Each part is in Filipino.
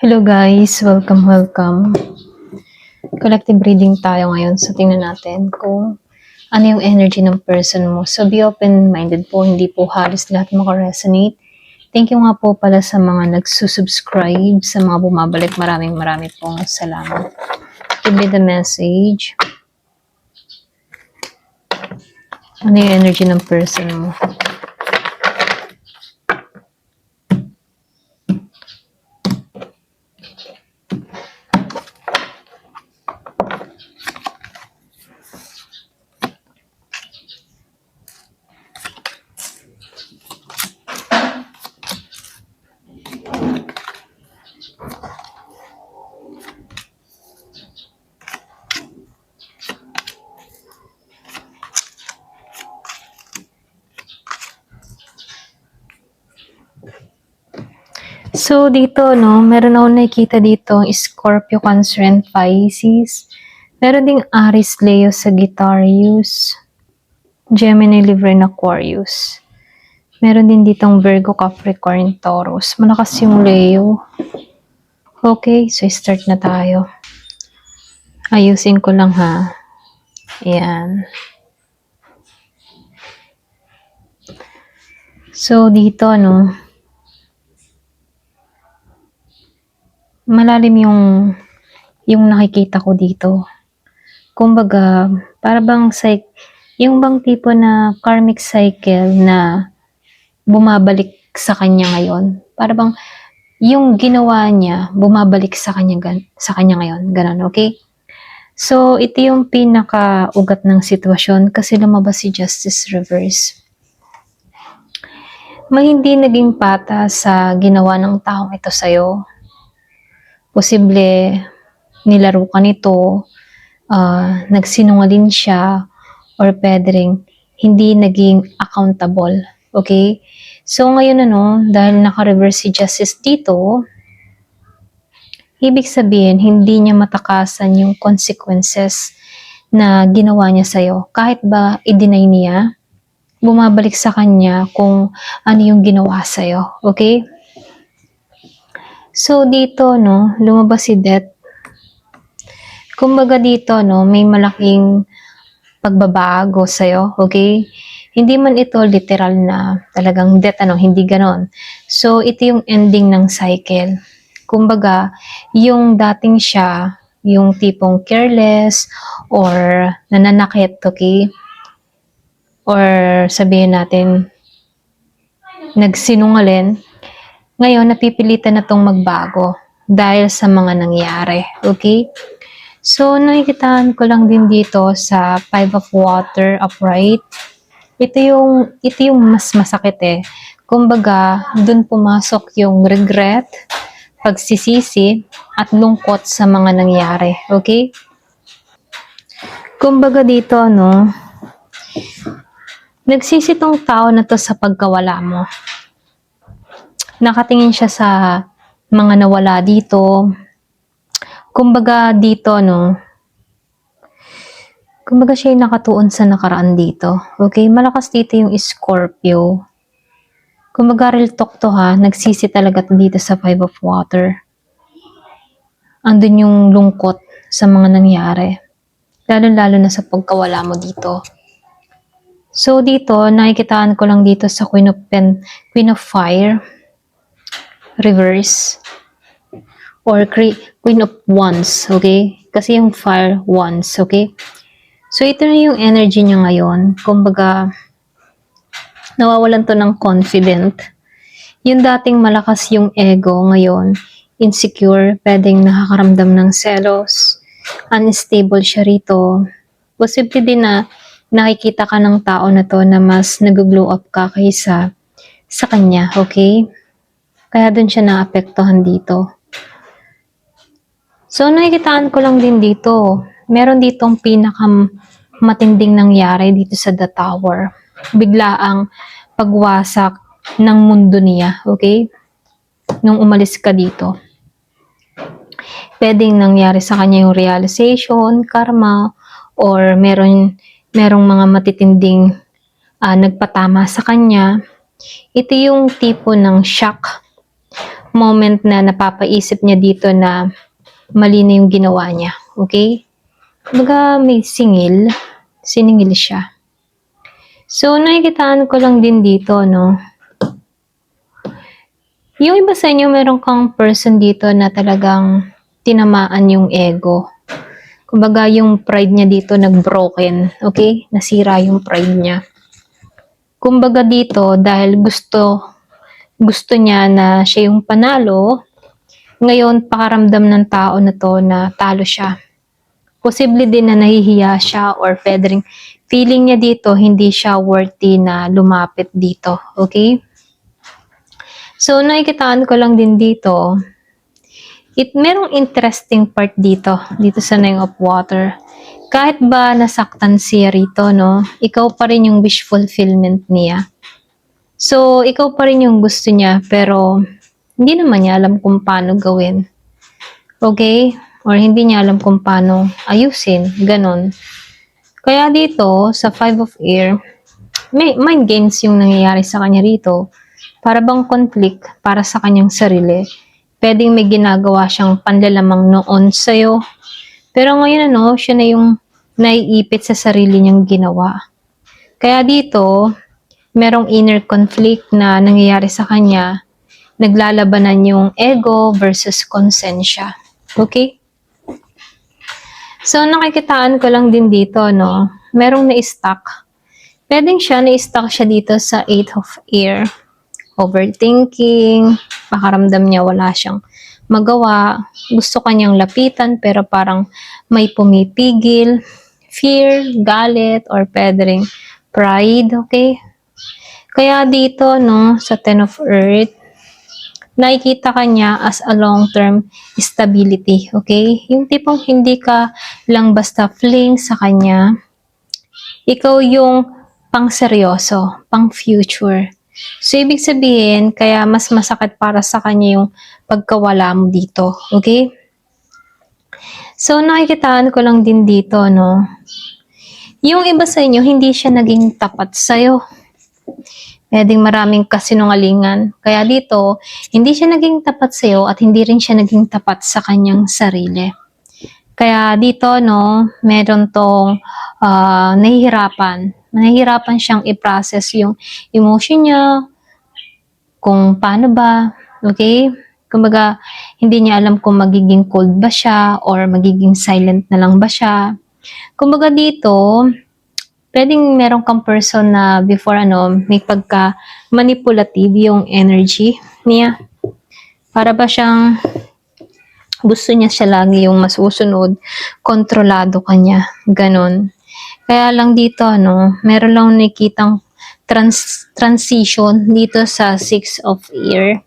Hello guys, welcome. Collective reading tayo ngayon. So tingnan natin kung ano yung energy ng person mo. So be open-minded po, hindi po halos lahat makaresonate. Thank you nga po pala sa mga nagsusubscribe, sa mga bumabalik. Maraming pong salamat. Give me the message. Ano yung energy ng person mo? So, dito, no, meron ako nakikita dito, Scorpio, Cancer, and Pisces. Meron ding Aries, Leo, Sagittarius, Gemini, Libra, and Aquarius. Meron din ditong Virgo, Capricorn, Taurus. Malakas yung Leo. Okay, so start na tayo. Ayusin ko lang ha. Ayan. So, dito, no, malalim yung nakikita ko dito. Kumbaga, para bang yung bang tipo na karmic cycle na bumabalik sa kanya ngayon. Para bang yung ginawa niya bumabalik sa kanya ngayon. Ganun, okay? So, ito yung pinaka-ugat ng sitwasyon kasi lumabas si Justice Reverse. May hindi naging patas sa ginawa ng taong ito sa'yo. Posible nilaro ka nito, nagsinungaling siya, or pwede ring hindi naging accountable. Okay? So ngayon dahil naka-reverse si Justice dito, ibig sabihin hindi niya matakasan yung consequences na ginawa niya sa'yo. Kahit ba i-deny niya, bumabalik sa kanya kung ano yung ginawa sa'yo. Okay? So, dito, lumabas si Death. Kumbaga dito, may malaking pagbabago sa'yo, okay? Hindi man ito literal na talagang death, hindi ganon. So, ito yung ending ng cycle. Kumbaga, yung dating siya, yung tipong careless or nananakit, okay? Or sabihin natin, nagsinungaling, ngayon, napipilitan na tong magbago dahil sa mga nangyari. Okay? So, nakikitaan ko lang din dito sa Five of Water upright. Ito yung mas masakit eh. Kumbaga, dun pumasok yung regret, pagsisisi, at lungkot sa mga nangyari. Okay? Kumbaga dito, nagsisi tong tao na to sa pagkawala mo. Nakatingin siya sa mga nawala dito. Kumbaga dito, kumbaga siya yung nakatuon sa nakaraan dito. Okay? Malakas dito yung Scorpio. Kumbaga real talk to ha. Nagsisi talaga to dito sa Five of Water. Andun yung lungkot sa mga nangyari. Lalo na sa pagkawala mo dito. So dito, nakikitaan ko lang dito sa Queen of Fire. Reverse or Queen of Wands, okay? Kasi yung Fire Wands, okay? So, ito na yung energy niya ngayon. Kumbaga, nawawalan to ng confident. Yung dating malakas yung ego ngayon, insecure, pwedeng nakakaramdam ng selos, unstable siya rito. Posible din na nakikita ka ng tao na to na mas nag-glow up ka kaysa sa kanya, okay? Kaya dun siya naapektuhan dito. So, nakikitaan ko lang din dito. Meron ditong matinding nangyari dito sa The Tower. Biglaang pagwasak ng mundo niya. Okay? Nung umalis ka dito. Pwedeng nangyari sa kanya yung realization, karma, or merong mga matitinding nagpatama sa kanya. Ito yung tipo ng shock moment na napapaisip niya dito na mali na yung ginawa niya. Okay? Kumbaga may siningil siya. So, nakikitaan ko lang din dito, no? Yung iba sa inyo, meron kang person dito na talagang tinamaan yung ego. Kumbaga, yung pride niya dito nag-broken. Okay? Nasira yung pride niya. Kumbaga dito, dahil gusto niya na siya yung panalo, ngayon, pakaramdam ng tao na to na talo siya. Posible din na nahihiya siya or pwedeng feeling niya dito, hindi siya worthy na lumapit dito. Okay? So, nakikitaan ko lang din dito, merong interesting part dito sa Nine of Water. Kahit ba nasaktan siya rito, no, ikaw pa rin yung wish fulfillment niya. So, ikaw pa rin yung gusto niya, pero hindi naman niya alam kung paano gawin. Okay? Or hindi niya alam kung paano ayusin. Ganon. Kaya dito, sa Five of Air, may mind games yung nangyayari sa kanya rito. Para bang conflict para sa kanyang sarili. Pwedeng may ginagawa siyang panlalamang noon sa'yo. Pero ngayon siya na yung naiipit sa sarili niyang ginawa. Kaya dito, merong inner conflict na nangyayari sa kanya. Naglalabanan yung ego versus konsensya. Okay? So, nakikitaan ko lang din dito, no? Merong na-stuck. Pwedeng na-stuck siya dito sa Eight of Air. Overthinking, pakaramdam niya wala siyang magawa, gusto kanyang lapitan pero parang may pumipigil, fear, galit, or pwedeng pride, okay? Kaya dito, no, sa Ten of Earth, nakikita ka niya as a long-term stability, okay? Yung tipong hindi ka lang basta fling sa kanya, ikaw yung pang-seryoso, pang-future. So, ibig sabihin, kaya mas masakit para sa kanya yung pagkawala mo dito. Okay? So, nakikitaan ko lang din dito, no? Yung iba sa inyo, hindi siya naging tapat sa'yo. Pwedeng maraming kasinungalingan. Kaya dito, hindi siya naging tapat sa'yo at hindi rin siya naging tapat sa kanyang sarili. Kaya dito, no, meron tong nahihirapan siyang i-process yung emotion niya, kung paano ba, okay? Kumbaga, hindi niya alam kung magiging cold ba siya or magiging silent na lang ba siya. Kumbaga dito, pwedeng meron kang person na before may pagka-manipulative yung energy niya. Para ba siyang gusto niya siya lagi yung masusunod, kontrolado kanya, ganon. Kaya lang dito, meron lang nakikitang transition dito sa Six of Air.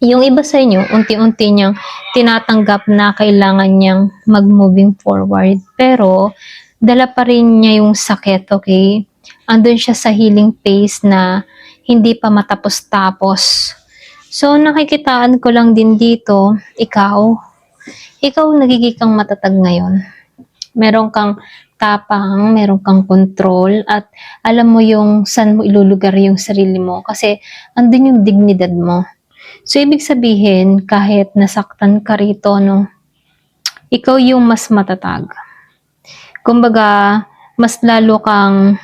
Yung iba sa inyo, unti-unti niyang tinatanggap na kailangan niyang mag-moving forward. Pero, dala pa rin niya yung sakit, okay? Andun siya sa healing phase na hindi pa matapos-tapos. So, nakikitaan ko lang din dito, ikaw nagiging kang matatag ngayon. Meron kang tapang, meron kang control, at alam mo yung saan mo ilulugar yung sarili mo kasi andun yung dignidad mo. So, ibig sabihin, kahit nasaktan ka rito, ikaw yung mas matatag. Kumbaga, mas lalo kang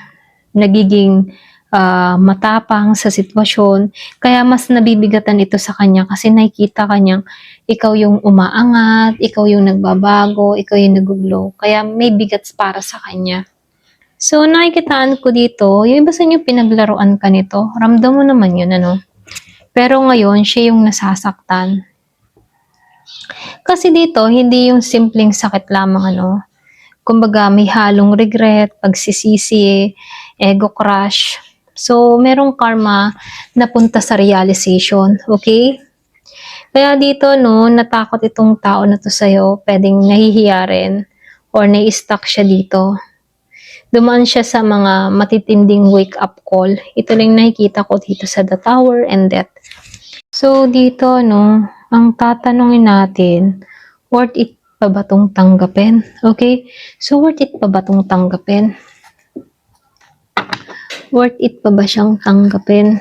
nagiging matapang sa sitwasyon, kaya mas nabibigatan ito sa kanya kasi nakikita kanyang ikaw yung umaangat, ikaw yung nagbabago, ikaw yung nag-glow, kaya may bigats para sa kanya. So, nakikitaan ko dito, yung iba sa inyo pinaglaruan ka nito, ramdam mo naman yun, pero ngayon, siya yung nasasaktan. Kasi dito, hindi yung simpleng sakit lamang, kumbaga may halong regret, pagsisisi, ego crush. So, merong karma na punta sa realization, okay? Kaya dito, natakot itong tao na to sa'yo, pwedeng nahihiya rin or nai-stuck siya dito. Dumaan siya sa mga matitinding wake-up call. Ito lang nakikita ko dito sa The Tower and Death. So, dito, ang tatanungin natin, worth it pa ba itong tanggapin? Okay? So, worth it pa ba itong tanggapin? Worth it pa ba siyang tanggapin?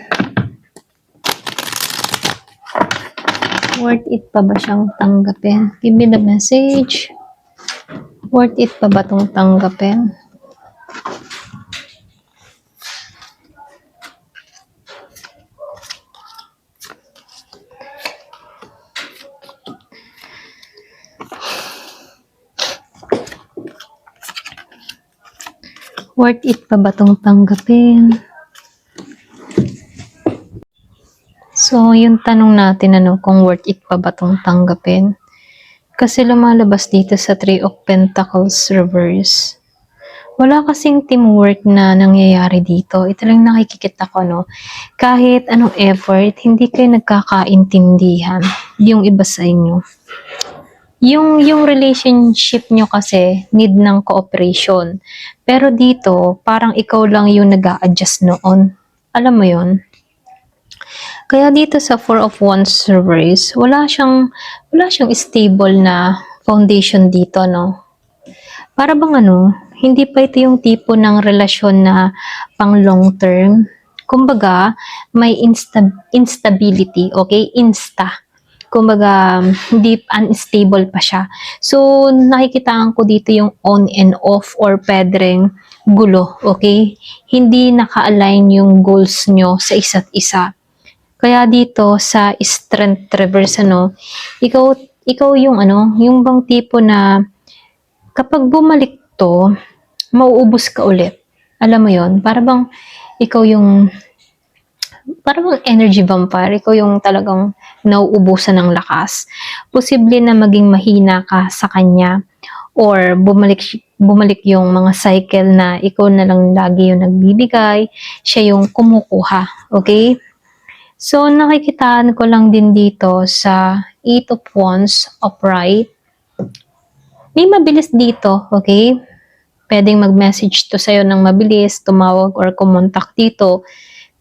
Worth it pa ba siyang tanggapin? Give me the message. Worth it pa ba itong tanggapin? Worth it pa ba itong tanggapin? So, yung tanong natin, kung worth it pa ba itong tanggapin? Kasi lumalabas dito sa Three of Pentacles reverse. Wala kasing teamwork na nangyayari dito. Ito lang nakikita ko, kahit anong effort, hindi kayo nagkakaintindihan yung iba sa inyo. Yung relationship nyo kasi need ng cooperation. Pero dito, parang ikaw lang yung nag-a-adjust noon. Alam mo yon? Kaya dito sa Four of Wands reverse, wala siyang stable na foundation dito, no? Para bang hindi pa ito yung tipo ng relasyon na pang long term. Kumbaga, may instability, okay? Kumbaga, hindi unstable pa siya. So, nakikitaan ko dito yung on and off or pwedeng gulo, okay? Hindi naka-align yung goals nyo sa isa't isa. Kaya dito sa strength reverse, ikaw yung yung bang tipo na kapag bumalik to, mauubos ka ulit. Alam mo yon? Para bang ikaw yung energy vampire, ikaw yung talagang nauubusan ng lakas. Posible na maging mahina ka sa kanya or bumalik yung mga cycle na ikaw na lang lagi yung nagbibigay, siya yung kumukuha. Okay? So, nakikitaan ko lang din dito sa Eight of Wands upright. May mabilis dito, okay? Pwedeng mag-message to sa'yo ng mabilis, tumawag or kumontak dito.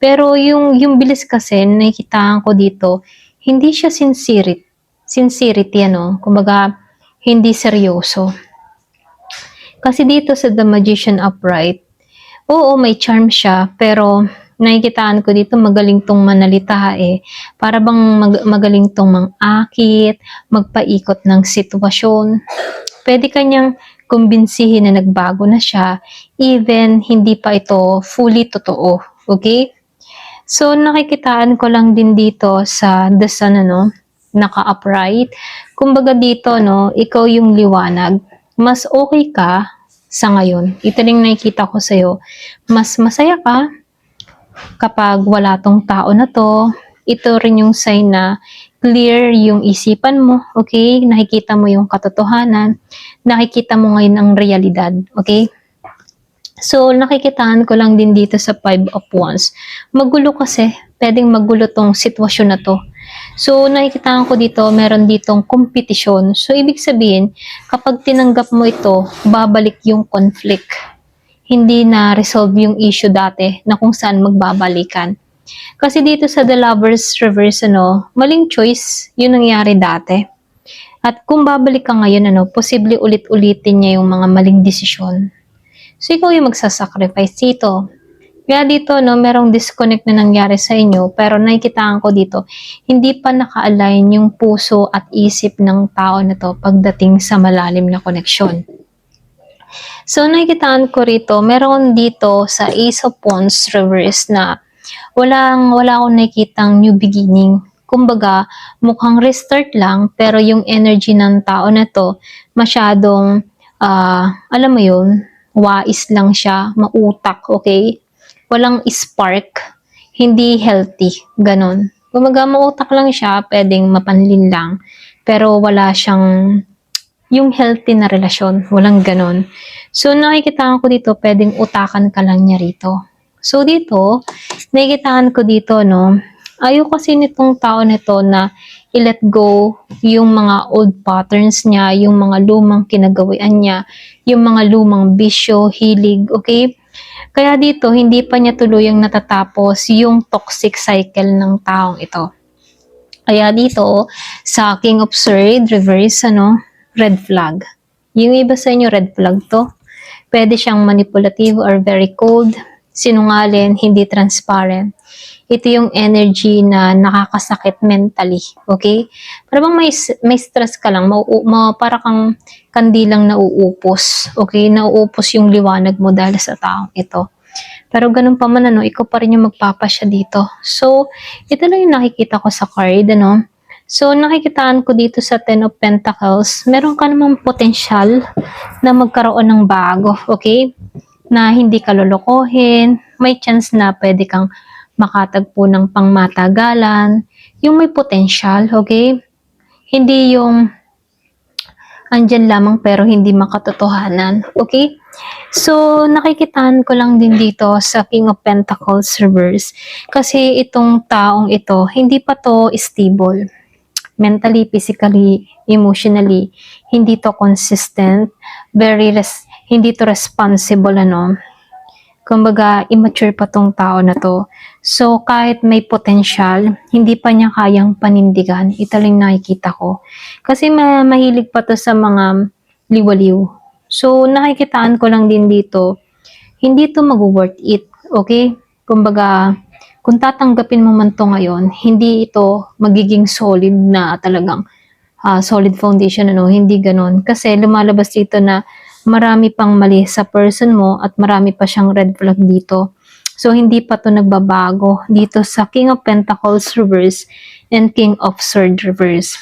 Pero yung bilis kasi, nakikitaan ko dito, hindi siya sincerity, kumbaga, hindi seryoso. Kasi dito sa The Magician upright, oo, may charm siya, pero nakikitaan ko dito, magaling tong manalita Para bang magaling tong mangakit, magpaikot ng sitwasyon. Pwede kanyang kumbinsihin na nagbago na siya, even hindi pa ito fully totoo. Okay? So, nakikitaan ko lang din dito sa The Sun, naka-upright. Kumbaga dito, ikaw yung liwanag. Mas okay ka sa ngayon. Ito rin nakikita ko sa'yo. Mas masaya ka kapag wala tong tao na to. Ito rin yung sign na clear yung isipan mo, okay? Nakikita mo yung katotohanan. Nakikita mo ngayon ang realidad, okay? So, nakikitaan ko lang din dito sa Five of Wands. Magulo kasi. Pwedeng magulo tong sitwasyon na to. So, nakikitaan ko dito, meron ditong kompetisyon. So, ibig sabihin, kapag tinanggap mo ito, babalik yung conflict. Hindi na resolve yung issue dati na kung saan magbabalikan. Kasi dito sa The Lovers reverse, maling choice yung nangyari dati. At kung babalik ka ngayon, posible ulit-ulitin niya yung mga maling desisyon. So, ikaw yung magsasacrifice dito. Kaya dito, merong disconnect na nangyari sa inyo, pero nakikitaan ko dito, hindi pa naka-align yung puso at isip ng tao na to pagdating sa malalim na koneksyon. So, nakikitaan ko rito, meron dito sa Ace of Wands reverse na wala akong nakikitang new beginning. Kumbaga, mukhang restart lang, pero yung energy ng tao na to, masyadong, alam mo yun, wais lang siya, mautak, okay? Walang spark, hindi healthy, ganon. Kumbaga, mautak lang siya, pwedeng mapanlin lang, pero wala siyang yung healthy na relasyon, walang ganon. So, nakikitaan ko dito, pwedeng utakan ka lang niya rito. So, dito, nakikitaan ko dito, ayaw kasi nitong tao nito na i-let go yung mga old patterns niya, yung mga lumang kinagawian niya, yung mga lumang bisyo, hilig, okay? Kaya dito, hindi pa niya tuluyang natatapos yung toxic cycle ng taong ito. Kaya dito, sa King of Swords, reverse, red flag. Yung iba sa inyo, red flag to. Pwede siyang manipulative or very cold, sinungaling, hindi transparent. ito yung energy na nakakasakit mentally, okay? Para bang may stress ka lang, para kang kandilang nauupos, okay? Nauupos yung liwanag mo dahil sa taong ito. Pero ganun pa man, ano, ikaw pa rin yung magpapasya dito. So, ito lang yung nakikita ko sa card, ano. So, nakikitaan ko dito sa Ten of Pentacles, meron ka namang potensyal na magkaroon ng bago, okay? Na hindi ka lolokohin, may chance na pwede kang makatagpo ng pangmatagalan, yung may potensyal, okay? Hindi yung andyan lamang pero hindi makatotohanan, okay? So, nakikitaan ko lang din dito sa King of Pentacles reverse kasi itong taong ito, hindi pa to stable. Mentally, physically, emotionally, hindi to consistent, hindi to responsible, ano. Kumbaga, immature pa tong tao na to. So, kahit may potential, hindi pa niya kayang panindigan. Ito lang nakikita ko. Kasi mahilig pa to sa mga liwaliw. So, nakikitaan ko lang din dito, hindi to mag-worth it. Okay? Kumbaga, kung tatanggapin mo man to ngayon, hindi ito magiging solid na talagang solid foundation, ano, hindi ganon. Kasi lumalabas dito na marami pang mali sa person mo at marami pa siyang red flag dito. So, hindi pa to nagbabago dito sa King of Pentacles reverse and King of Swords reverse.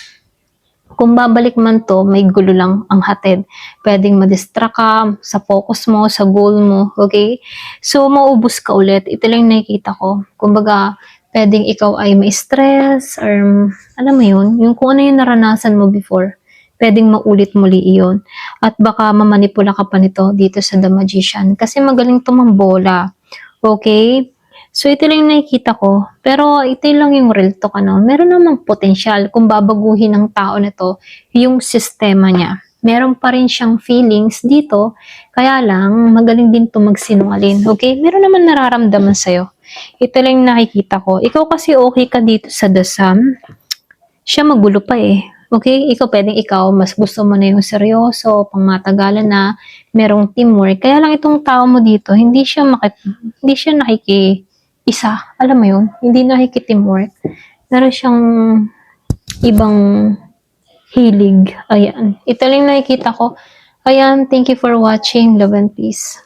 Kung babalik man to, may gulo lang ang hatid. Pwedeng madistract ka sa focus mo, sa goal mo, okay? So, maubos ka ulit. Ito lang nakikita ko. Kumbaga, pwedeng ikaw ay may stress or alam mo yun, yung kung ano yung naranasan mo before, pwedeng maulit muli iyon. At baka mamanipula ka pa nito dito sa The Magician kasi magaling tumambola. Okay? So, ito lang yung nakikita ko. Pero, ito lang yung real talk, ano. Meron namang potensyal kung babaguhin ng tao na to yung sistema niya. Meron pa rin siyang feelings dito. Kaya lang, magaling din to magsinungaling. Okay? Meron naman nararamdaman sa'yo. Ito lang yung nakikita ko. Ikaw kasi okay ka dito sa The Sun. Siya magulo pa eh. Okay? Ikaw, mas gusto mo na yung seryoso, pangmatagalan na, merong teamwork. Kaya lang itong tao mo dito, hindi siya isa. Alam mo yun? Hindi nakiki-teamwork. Meron siyang ibang hilig. Ayan. Ito lang nakikita ko. Ayan. Thank you for watching. Love and peace.